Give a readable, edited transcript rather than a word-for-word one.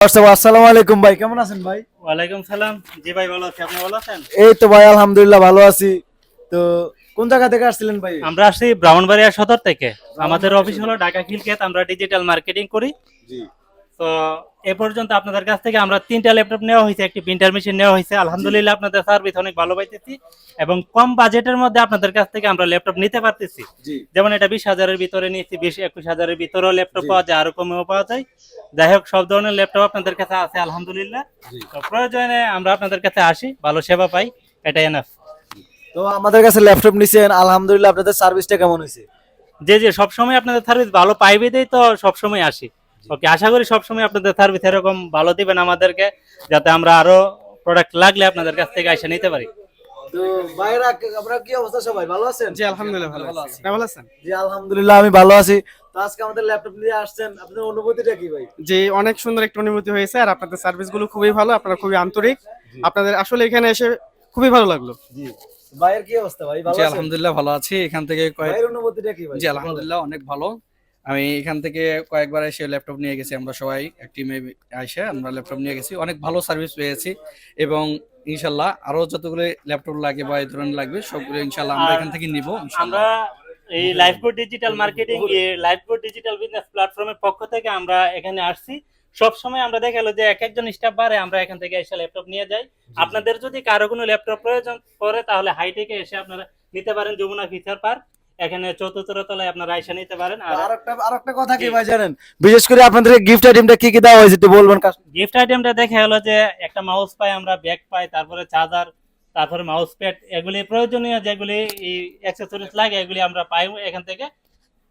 আসসালামু আলাইকুম ভাই, কেমন আছেন ভাই? ওয়ালাইকুম সালাম। জি ভাই, ভালো আছি। আপনি ভালো আছেন? এই তো ভাই আলহামদুলিল্লাহ ভালো আছি। তো কোন জায়গা থেকে আসছিলেন ভাই? আমরা আসছি ব্রাহ্মণবাড়িয়া সদর থেকে। আমাদের ব্রাহ্মণবাড়িয়া অফিস সদর। হলো ঢাকা খিলক্ষেত। আমরা ডিজিটাল মার্কেটিং করি। জি তো এ পর্যন্ত আপনাদের কাছ থেকে আমরা 3টা ল্যাপটপ নেওয়া হয়েছে, একটি প্রিন্টার মেশিন নেওয়া হয়েছে। জি আলহামদুলিল্লাহ আপনাদের সার্ভিস অনেক ভালো পাইতেছি এবং কম বাজেটের মধ্যে আপনাদের কাছ থেকে আমরা ল্যাপটপ নিতে পারতেছি। জি যেমন এটা 20,000-এর ভিতরে নিয়েছি, 20-21,000-এর ভিতরেও ল্যাপটপ জি পাওয়া যায়, আরো কমেও পাওয়া যায়। যাই হোক, সব ধরনের ল্যাপটপ আপনাদের কাছে আছে আলহামদুলিল্লাহ। জি। তো প্রয়োজনে আমরা আপনাদের কাছে আসি, ভালো সেবা পাই, এটাই এনাফ। তো আমাদের কাছে ল্যাপটপ নিছেন, আলহামদুলিল্লাহ আপনাদের সার্ভিসটা কেমন হয়েছে? জি জি, সবসময় আপনাদের সার্ভিস ভালো পাইবেই তো সবসময় আসি। ওকে, আশা করি সবসময় আপনাদের সার্ভিস এরকম ভালো দিবেন আমাদেরকে, যাতে আমরা আরো প্রোডাক্ট লাগলে আপনাদের কাছ থেকে এসে নিতে পারি। তো ভাইরা, আপনারা কি অবস্থা, সবাই ভালো আছেন? জি আলহামদুলিল্লাহ ভালো আছি। আপনি ভালো আছেন? জি আলহামদুলিল্লাহ আমি ভালো আছি। তো আজকে আমাদের ল্যাপটপ নিয়ে আসছেন, আপনাদের অনুভূতিটা কি ভাই? জি অনেক সুন্দর একটা অনুভূতি হয়েছে আর আপনাদের সার্ভিস গুলো খুবই ভালো, আপনারা খুবই আন্তরিক। আপনাদের আসলে এখানে এসে খুবই ভালো লাগলো। জি। ভাইয়ের কি অবস্থা ভাই, ভালো জি আছেন? আলহামদুলিল্লাহ ভালো আছি। এখান থেকে ভাইয়ের অনুভূতিটা কি ভাই? জি আলহামদুলিল্লাহ অনেক ভালো। আমি এখান থেকে কয়েকবার এসে ল্যাপটপ নিয়ে গেছি, আমরা সবাই এক টিমে এসে আমরা ল্যাপটপ নিয়ে গেছি, অনেক ভালো সার্ভিস পেয়েছি এবং ইনশাল্লাহ আরো যতগুলো ল্যাপটপ লাগে বা এই ধরনের লাগবে সবগুলো ইনশাল্লাহ আমরা আর এখান থেকে নিব আমরা ইনশাল্লাহ। এই লাইফকোড ডিজিটাল মার্কেটিং, লাইফকোড ডিজিটাল বিজনেস প্ল্যাটফর্মের পক্ষ থেকে আমরা এখানে আসছি। সব সময় আমরা দেখা গেলো যে এক একজন স্টাফ বাড়ে, আমরা এখান থেকে এসে ল্যাপটপ নিয়ে যাই। আপনাদের যদি কারো কোনো ল্যাপটপ প্রয়োজন পড়ে তাহলে হাইটেকে এসে আপনারা নিতে পারেন, যমুনা ফিচার পার্ক, এখানে 4th তলায় আপনারা এসে নিতে পারেন। আর আরেকটা কথা কি ভাই জানেন, বিশেষ করে আপনাদের গিফট আইটেমটা কি কি দেওয়া হয়েছে একটু বলবেন? গিফট আইটেমটা দেখে হলো যে একটা মাউস পাই, আমরা ব্যাগ পাই, তারপরে চার্জার, তারপরে মাউস প্যাড, এগুলি প্রয়োজনীয় যেগুলি এই অ্যাক্সেসরিজ লাগে এগুলি আমরা পাই এখান থেকে।